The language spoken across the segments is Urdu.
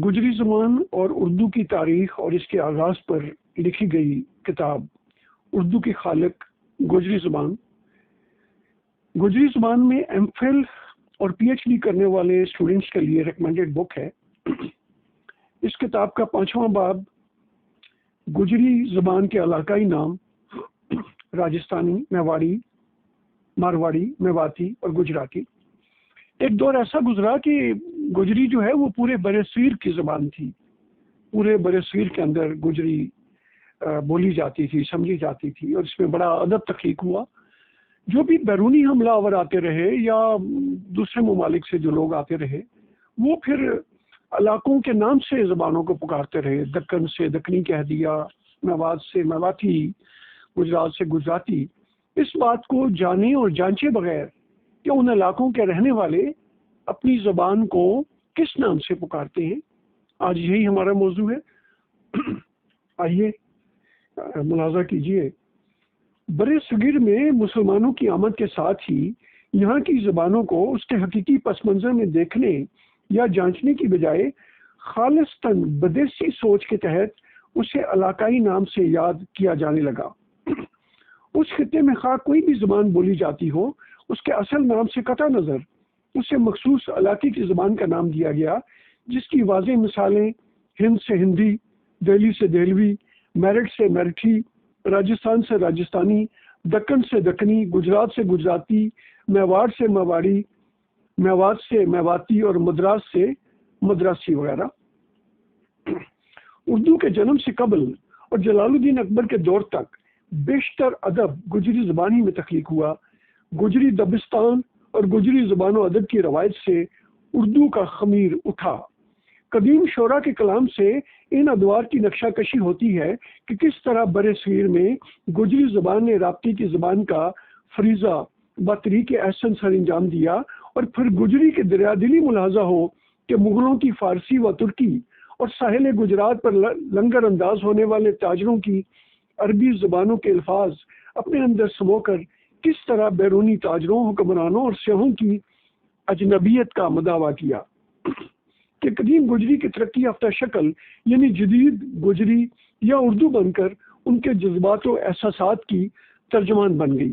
گجری زبان اور اردو کی تاریخ اور اس کے آغاز پر لکھی گئی کتاب اردو کے خالق گجری زبان میں ایم فل اور پی ایچ ڈی کرنے والے اسٹوڈنٹس کے لیے ریکمینڈیڈ بک ہے۔ اس کتاب کا 5واں باب گجری زبان کے علاقائی نام راجستھانی، میواڑی، مارواڑی، میواتی اور گجراتی۔ ایک دور ایسا گزرا کہ گجری جو ہے وہ پورے برصغیر کی زبان تھی۔ پورے برصغیر کے اندر گجری بولی جاتی تھی، سمجھی جاتی تھی، اور اس میں بڑا ادب تخلیق ہوا۔ جو بھی بیرونی حملہ آور آتے رہے یا دوسرے ممالک سے جو لوگ آتے رہے، وہ پھر علاقوں کے نام سے زبانوں کو پکارتے رہے۔ دکن سے دکنی کہہ دیا، میوات سے میواتی، گجرات سے گجراتی۔ اس بات کو جانے اور جانچے بغیر کہ ان علاقوں کے رہنے والے اپنی زبان کو کس نام سے پکارتے ہیں، آج یہی ہمارا موضوع ہے۔ آئیے ملاحظہ کیجئے، برصغیر میں مسلمانوں کی آمد کے ساتھ ہی یہاں کی زبانوں کو اس کے حقیقی پس منظر میں دیکھنے یا جانچنے کی بجائے خالصتاً بدیسی سوچ کے تحت اسے علاقائی نام سے یاد کیا جانے لگا۔ اس خطے میں خواہ کوئی بھی زبان بولی جاتی ہو، اس کے اصل نام سے قطع نظر اسے مخصوص علاقے کی زبان کا نام دیا گیا، جس کی واضح مثالیں ہند سے ہندی، دہلی سے دہلوی، میرٹھ سے میرٹھی، راجستھان سے راجستھانی، دکن سے دکنی، گجرات سے گجراتی، میواڑ سے میواڑی، میوات سے میواتی اور مدراس سے مدراسی وغیرہ۔ اردو کے جنم سے قبل اور جلال الدین اکبر کے دور تک بیشتر ادب گجری زبانی میں تخلیق ہوا۔ گجری دبستان اور گجری زبان و ادب کی روایت سے اردو کا خمیر اٹھا۔ قدیم شعراء کے کلام سے ان ادوار کی نقشہ کشی ہوتی ہے کہ کس طرح برصغیر میں گجری زبان نے رابطے کی زبان کا فریضہ بطریق احسن سر انجام دیا، اور پھر گجری کے دریا دلی ملاحظہ ہو کہ مغلوں کی فارسی و ترکی اور ساحل گجرات پر لنگر انداز ہونے والے تاجروں کی عربی زبانوں کے الفاظ اپنے اندر سمو کر کس طرح بیرونی تاجروں، حکمرانوں اور سیاحوں کی اجنبیت کا مداوا کیا کہ قدیم گجری کی ترقی یافتہ شکل یعنی جدید گجری یا اردو بن کر ان کے جذبات و احساسات کی ترجمان بن گئی۔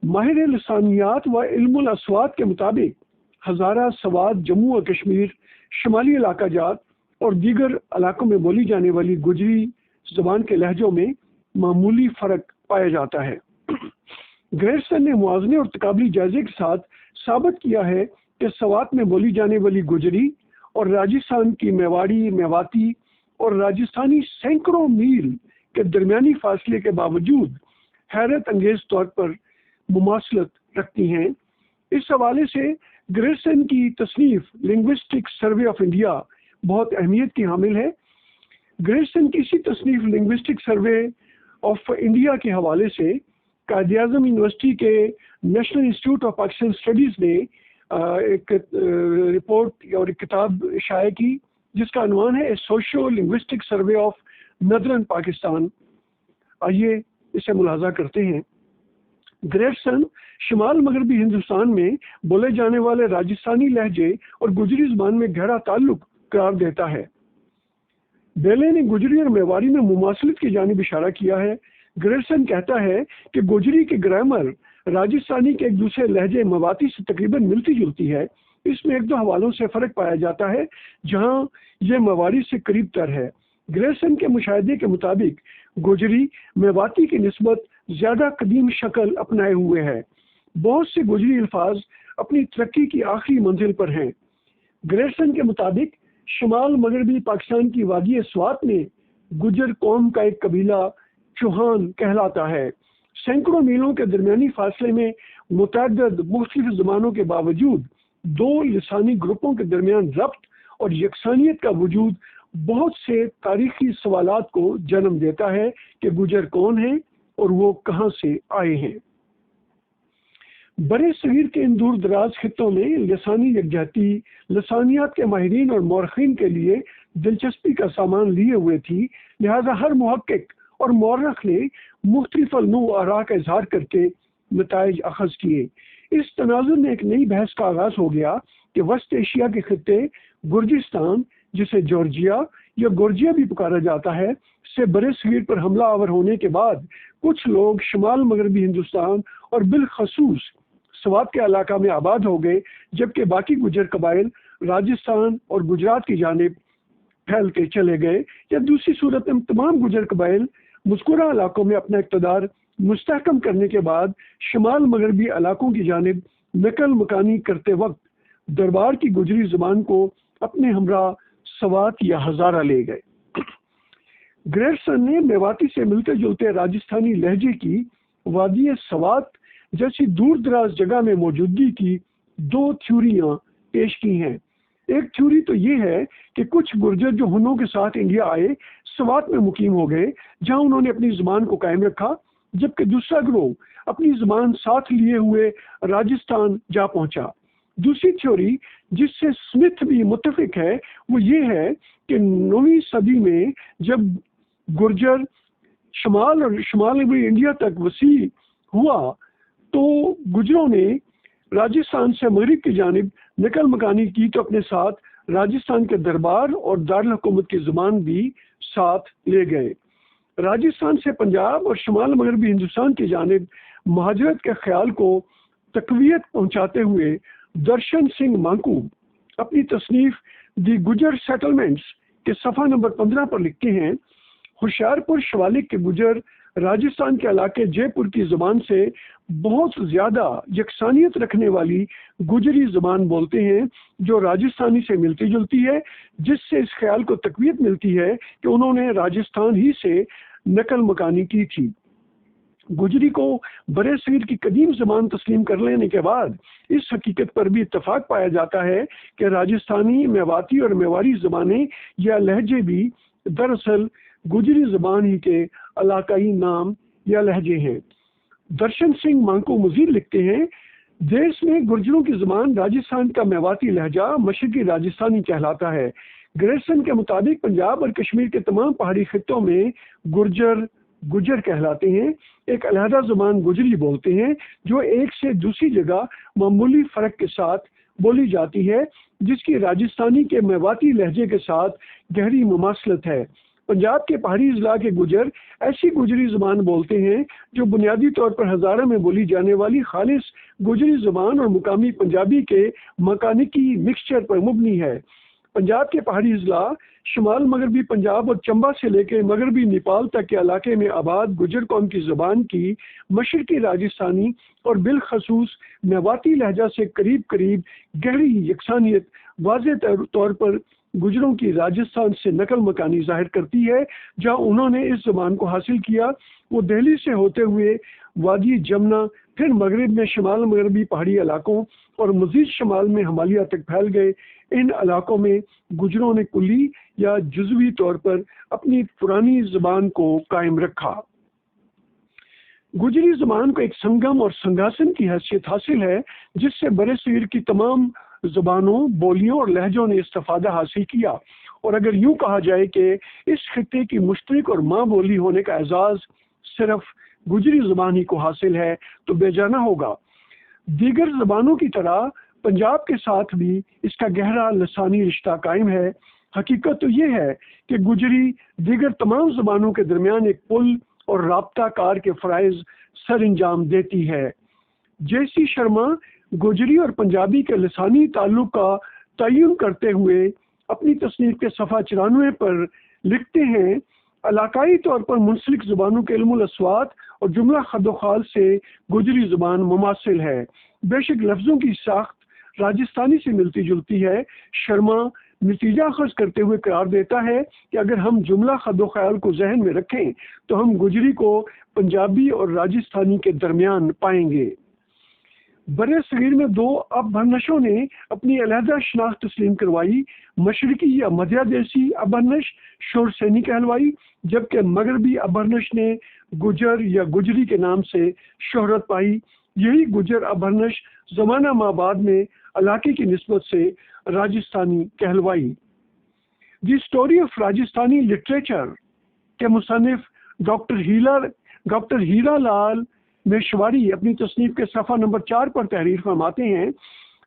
ماہر لسانیات و علم الاصوات کے مطابق ہزارہ، سوات، جموں و کشمیر، شمالی علاقہ جات اور دیگر علاقوں میں بولی جانے والی گجری زبان کے لہجوں میں معمولی فرق پایا جاتا ہے۔ گریرسن نے موازنے اور تقابلی جائزے کے ساتھ ثابت کیا ہے کہ سوات میں بولی جانے والی گجری اور راجستھان کی میواڑی، میواتی اور راجستھانی سینکڑوں میل کے درمیانی فاصلے کے باوجود حیرت انگیز طور پر مماثلت رکھتی ہیں۔ اس حوالے سے گریرسن کی تصنیف لنگوسٹک سروے آف انڈیا بہت اہمیت کی حامل ہے۔ گریرسن کی اسی تصنیف لنگوسٹک سروے آف انڈیا کے حوالے سے قائد اعظم یونیورسٹی کے national institute of Pakistan studies نے ایک رپورٹ اور ایک کتاب شائع کی جس کا عنوان ہے socio linguistic survey of northern Pakistan. آئیے اسے ملاحظہ کرتے ہیں۔ گریرسن شمال مغربی ہندوستان میں بولے جانے والے راجستھانی لہجے اور گجری زبان میں گہرا تعلق قرار دیتا ہے۔ بیلے نے گجری اور میواڑی میں مماثلت کی جانب اشارہ کیا ہے۔ گریرسن کہتا ہے کہ گجری کی گرامر راجستھانی کے ایک دوسرے لہجے میواتی سے تقریباً ملتی جلتی ہے۔ اس میں ایک دو حوالوں سے فرق پایا جاتا ہے جہاں یہ میواڑی سے قریب تر ہے۔ گریرسن کے مشاہدے کے مطابق گجری میواتی کی نسبت زیادہ قدیم شکل اپنائے ہوئے ہے۔ بہت سے گجری الفاظ اپنی ترقی کی آخری منزل پر ہیں۔ گریرسن کے مطابق شمال مغربی پاکستان کی وادی سوات میں گجر قوم کا ایک قبیلہ چوہان کہلاتا ہے۔ سینکڑوں میلوں کے درمیانی فاصلے میں متعدد مختلف زبانوں کے باوجود دو لسانی گروپوں کے درمیان ربط اور یکسانیت کا وجود بہت سے تاریخی سوالات کو جنم دیتا ہے کہ گجر کون ہیں اور وہ کہاں سے آئے ہیں۔ برصغیر کے ان دور دراز خطوں میں لسانی یکجہتی لسانیات کے ماہرین اور مورخین کے لیے دلچسپی کا سامان لیے ہوئے تھی، لہذا ہر محقق اور مورخ نے مختلف النوع آراء کا اظہار کر کے نتائج اخذ کیے۔ اس تناظر میں ایک نئی بحث کا آغاز ہو گیا کہ وسط ایشیا کے خطے گرجستان، جسے جارجیا یا گورجیا بھی پکارا جاتا ہے، سے برِ صغیر پر حملہ آور ہونے کے بعد کچھ لوگ شمال مغربی ہندوستان اور بالخصوص سوات کے علاقہ میں آباد ہو گئے، جبکہ باقی گجر قبائل راجستھان اور گجرات کی جانب پھیل کے چلے گئے، یا دوسری صورت میں تمام گجر قبائل مذکورہ علاقوں میں اپنا اقتدار مستحکم کرنے کے بعد شمال مغربی علاقوں کی جانب نقل مکانی کرتے وقت دربار کی گجری زبان کو اپنے ہمراہ سوات یا ہزارہ لے گئے۔ گریرسن نے میواتی سے ملتے جلتے راجستھانی لہجے کی وادی سوات جیسی دور دراز جگہ میں موجودگی کی دو تھیوریاں پیش کی ہیں۔ ایک تھیوری تو یہ ہے کہ کچھ گرجر جو ہنوں کے ساتھ انڈیا آئے سوات میں مقیم ہو گئے، جہاں انہوں نے اپنی زبان کو قائم رکھا، جبکہ دوسرا گروہ اپنی زبان ساتھ لیے ہوئے راجستھان جا پہنچا۔ دوسری تھیوری جس سے سمتھ بھی متفق ہے وہ یہ ہے کہ 9ویں صدی میں جب گرجر شمال اور شمال انڈیا تک وسیع ہوا تو گجروں نے راجستھان سے مغرب کی جانب نقل مکانی کی تو اپنے ساتھ راجستھان کے دربار اور دارالحکومت کی زبان بھی ساتھ لے گئے۔ راجستھان سے پنجاب اور شمال مغربی ہندوستان کی جانب مہاجرت کے خیال کو تقویت پہنچاتے ہوئے درشن سنگھ مانکو اپنی تصنیف دی گجر سیٹلمنٹس کے صفحہ نمبر 15 پر لکھتے ہیں، ہوشیارپور شوالک کے گجر راجستھان کے علاقے جے پور کی زبان سے بہت زیادہ یکسانیت رکھنے والی گجری زبان بولتے ہیں جو راجستھانی سے ملتی جلتی ہے، جس سے اس خیال کو تقویت ملتی ہے کہ انہوں نے راجستھان ہی سے نقل مکانی کی تھی۔ گجری کو برِ صغیر کی قدیم زبان تسلیم کر لینے کے بعد اس حقیقت پر بھی اتفاق پایا جاتا ہے کہ راجستھانی، میواتی اور میواری زبانیں یا لہجے بھی دراصل گجری زبان ہی کے علاقائی نام یا لہجے ہیں۔ درشن سنگھ مانکو مزید لکھتے ہیں، دیش میں گرجروں کی زبان راجستھان کا میواتی لہجہ مشرقی راجستھانی کہلاتا ہے۔ گریرسن کے مطابق پنجاب اور کشمیر کے تمام پہاڑی خطوں میں گجر کہلاتے ہیں، ایک علیحدہ زبان گجری بولتے ہیں جو ایک سے دوسری جگہ معمولی فرق کے ساتھ بولی جاتی ہے، جس کی راجستھانی کے میواتی لہجے کے ساتھ گہری مماثلت ہے۔ پنجاب کے پہاڑی اضلاع کے گجر ایسی گجری زبان بولتے ہیں جو بنیادی طور پر ہزارہ میں بولی جانے والی خالص گجری زبان اور مقامی پنجابی کے مکانیکی مکسچر پر مبنی ہے۔ پنجاب کے پہاڑی اضلاع شمال مغربی پنجاب اور چمبا سے لے کے مغربی نیپال تک کے علاقے میں آباد گجر قوم کی زبان کی مشرقی راجستھانی اور بالخصوص میواتی لہجہ سے قریب گہری یکسانیت واضح طور پر گجروں کی راجستھان سے نقل مکانی ظاہر کرتی ہے۔ جہاں انہوں نے اس زبان کو حاصل کیا وہ دہلی سے ہوتے ہوئے وادی جمنا، پھر مغرب میں شمال مغربی پہاڑی علاقوں اور مزید شمال میں ہمالیہ تک پھیل گئے۔ ان علاقوں میں گجروں نے کلی یا جزوی طور پر اپنی پرانی زبان کو قائم رکھا۔ گجری زبان کو ایک سنگم اور سنگاسن کی حیثیت حاصل ہے جس سے برِ صغیر کی تمام زبانوں، بولیوں اور لہجوں نے استفادہ حاصل کیا، اور اگر یوں کہا جائے کہ اس خطے کی مشترک اور ماں بولی ہونے کا اعزاز صرف گجری زبان ہی کو حاصل ہے تو بے جانا ہوگا۔ دیگر زبانوں کی طرح پنجاب کے ساتھ بھی اس کا گہرا لسانی رشتہ قائم ہے۔ حقیقت تو یہ ہے کہ گجری دیگر تمام زبانوں کے درمیان ایک پل اور رابطہ کار کے فرائض سر انجام دیتی ہے۔ جے سی شرما گجری اور پنجابی کے لسانی تعلق کا تعین کرتے ہوئے اپنی تصنیف کے صفحہ 94 پر لکھتے ہیں، علاقائی طور پر منسلک زبانوں کے علم الاصوات اور جملہ خد و خال سے گجری زبان مماثل ہے۔ بے شک لفظوں کی ساخت راجستھانی سے ملتی جلتی ہے۔ شرما نتیجہ اخذ کرتے ہوئے قرار دیتا ہے کہ اگر ہم جملہ خد و خیال کو ذہن میں رکھیں تو ہم گجری کو پنجابی اور راجستھانی کے درمیان پائیں گے۔ برِ صغیر میں دو ابہرنشوں نے اپنی علیحدہ شناخت تسلیم کروائی، مشرقی یا مدھیہ دیسی ابہرنش شور سینی کہلوائی، جبکہ مغربی ابہرنش نے گجر یا گجری کے نام سے شہرت پائی۔ یہی گجر ابہرنش زمانہ ما بعد میں علاقے کی نسبت سے راجستھانی کہلوائی۔ The story of Rajasthani literature کے مصنف ڈاکٹر ہیرا لال میشواری اپنی تصنیف کے صفحہ نمبر 4 پر تحریر فرماتے ہیں،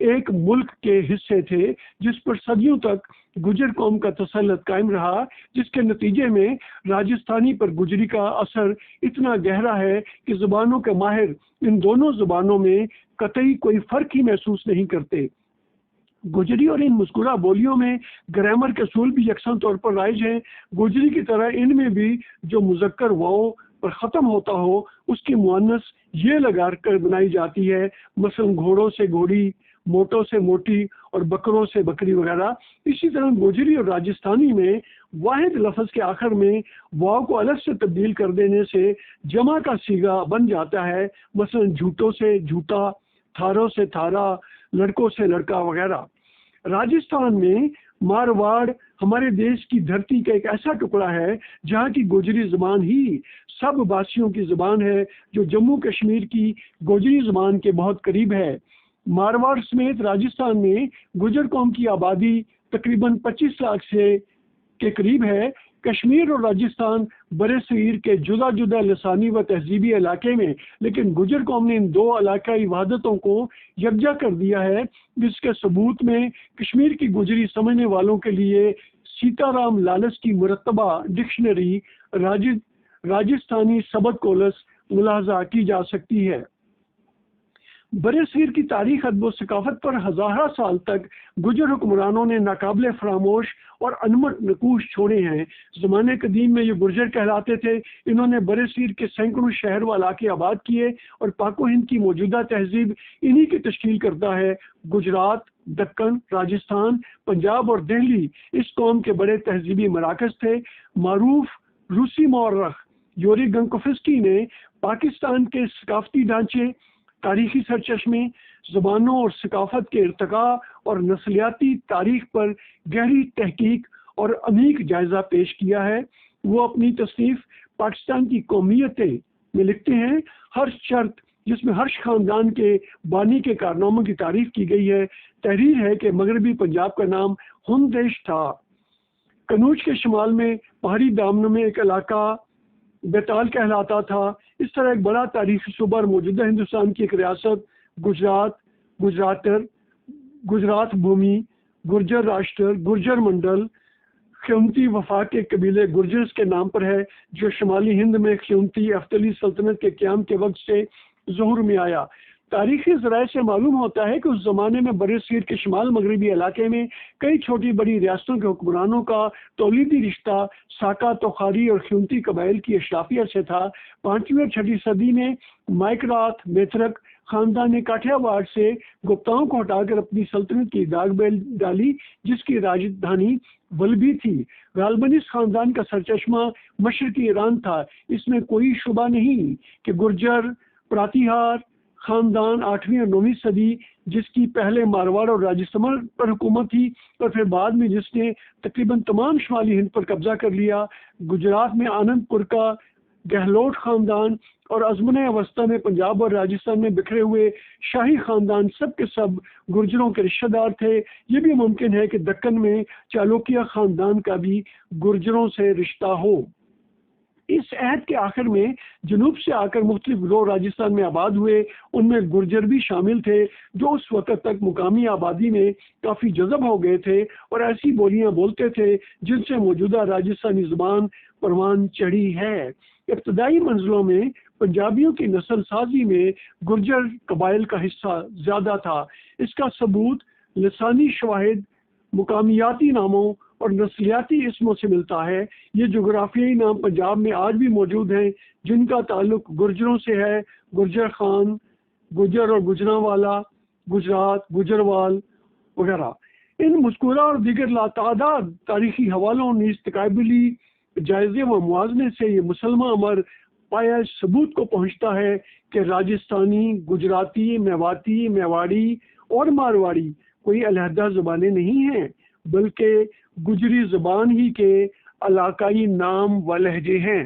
ایک ملک کے حصے تھے جس پر صدیوں تک گجر قوم کا تسلط قائم رہا، جس کے نتیجے میں راجستھانی پر گجری کا اثر اتنا گہرا ہے کہ زبانوں کے ماہر ان دونوں زبانوں میں قطعی کوئی فرق ہی محسوس نہیں کرتے۔ گجری اور ان مذکورہ بولیوں میں گرامر کے اصول بھی یکساں طور پر رائج ہیں۔ گجری کی طرح ان میں بھی جو مذکر واؤ پر ختم ہوتا ہو اس کی مؤنث یہ لگا کر بنائی جاتی ہے، مثلا گھوڑوں سے گھوڑی، موٹوں سے موٹی اور بکروں سے بکری وغیرہ۔ اسی طرح گوجری اور راجستھانی میں واحد لفظ کے آخر میں واؤ کو الگ سے تبدیل کر دینے سے جمع کا صیغہ بن جاتا ہے، مثلا جھوٹوں سے جھوٹا، تھاروں سے تھارا، لڑکوں سے لڑکا وغیرہ۔ راجستھان میں مارواڑ ہمارے دیش کی دھرتی کا ایک ایسا ٹکڑا ہے جہاں کی گوجری زبان ہی سب باسیوں کی زبان ہے، جو جموں کشمیر کی گوجری زبان کے بہت قریب ہے۔ مارواڑ سمیت راجستھان میں گجر قوم کی آبادی تقریباً 25 لاکھ سے کے قریب ہے۔ کشمیر اور راجستھان برے صغیر کے جدا جدا لسانی و تہذیبی علاقے میں، لیکن گجر قوم نے ان دو علاقائی وحدتوں کو یکجا کر دیا ہے، جس کے ثبوت میں کشمیر کی گجری سمجھنے والوں کے لیے سیتا رام لالس کی مرتبہ ڈکشنری راجستھانی سبد کولس ملاحظہ کی جا سکتی ہے۔ برے صغیر کی تاریخ، ادب و ثقافت پر ہزارہ سال تک گجر حکمرانوں نے ناقابل فراموش اور انمٹ نقوش چھوڑے ہیں۔ زمانے قدیم میں یہ گرجر کہلاتے تھے۔ انہوں نے برے صغیر کے سینکڑوں شہر و علاقے آباد کیے اور پاک و ہند کی موجودہ تہذیب انہی کی تشکیل کرتا ہے۔ گجرات، دکن، راجستھان، پنجاب اور دہلی اس قوم کے بڑے تہذیبی مراکز تھے۔ معروف روسی مورخ یوری گنکوفسکی نے پاکستان کے ثقافتی ڈھانچے، تاریخی سرچشمے، زبانوں اور ثقافت کے ارتقاء اور نسلیاتی تاریخ پر گہری تحقیق اور عمیق جائزہ پیش کیا ہے۔ وہ اپنی تصنیف پاکستان کی قومیتیں میں لکھتے ہیں، ہر شرط جس میں ہرش خاندان کے بانی کے کارناموں کی تعریف کی گئی ہے، تحریر ہے کہ مغربی پنجاب کا نام ہند دیش تھا۔ کنوج کے شمال میں پہاڑی دامنوں میں ایک علاقہ بیتال کہلاتا تھا۔ اس طرح ایک بڑا تاریخی صوبہ اور موجودہ ہندوستان کی ایک ریاست گجرات، گجرات بھومی، گرجر راشٹر، گرجر منڈل، خیمتی وفاق کے قبیلے گرجرز کے نام پر ہے، جو شمالی ہند میں خیمتی افتلی سلطنت کے قیام کے وقت سے ظہور میں آیا۔ تاریخی ذرائع سے معلوم ہوتا ہے کہ اس زمانے میں برے صغیر کے شمال مغربی علاقے میں کئی چھوٹی بڑی ریاستوں کے حکمرانوں کا تولیدی رشتہ ساکا، توخاری اور خیمتی قبائل کی اشرافیہ سے تھا۔ 5ویں اور 6ویں صدی میں مائکرات میترک خاندان نے کاٹھیاواڑ سے گپتاؤں کو ہٹا کر اپنی سلطنت کی داغ ڈالی، جس کی راجدھانی ولبھی تھی۔ غالباً اس خاندان کا سرچشمہ مشرقی ایران تھا۔ اس میں کوئی شبہ نہیں کہ گرجر پراتیہار خاندان 8ویں اور 9ویں صدی، جس کی پہلے مارواڑ اور راجستھان پر حکومت تھی اور پھر بعد میں جس نے تقریباً تمام شمالی ہند پر قبضہ کر لیا، گجرات میں آنند پور کا گہلوٹ خاندان اور ازمنہ وسطیٰ میں پنجاب اور راجستھان میں بکھرے ہوئے شاہی خاندان سب کے سب گرجروں کے رشتہ دار تھے۔ یہ بھی ممکن ہے کہ دکن میں چالوکیہ خاندان کا بھی گرجروں سے رشتہ ہو۔ اس عہد کے آخر میں جنوب سے آ کر مختلف گروہ راجستھان میں آباد ہوئے، ان میں گرجر بھی شامل تھے، جو اس وقت تک مقامی آبادی میں کافی جذب ہو گئے تھے اور ایسی بولیاں بولتے تھے جن سے موجودہ راجستھانی زبان پروان چڑھی ہے۔ ابتدائی منزلوں میں پنجابیوں کی نسل سازی میں گرجر قبائل کا حصہ زیادہ تھا۔ اس کا ثبوت لسانی شواہد، مقامیاتی ناموں اور نسلیاتی اسموں سے ملتا ہے۔ یہ جغرافیائی نام پنجاب میں آج بھی موجود ہیں جن کا تعلق گرجروں سے ہے، گرجر خان، گجر اور گجراں والا، گجرات، گجروال وغیرہ۔ ان مذکورہ اور دیگر لاتعداد تاریخی حوالوں نیز تقابلی جائزے و موازنے سے یہ مسلمہ امر پایا ثبوت کو پہنچتا ہے کہ راجستھانی، گجراتی، میواتی، میواڑی اور مارواڑی کوئی علیحدہ زبانیں نہیں ہیں، بلکہ گجری زبان ہی کے علاقائی نام و لہجے ہیں۔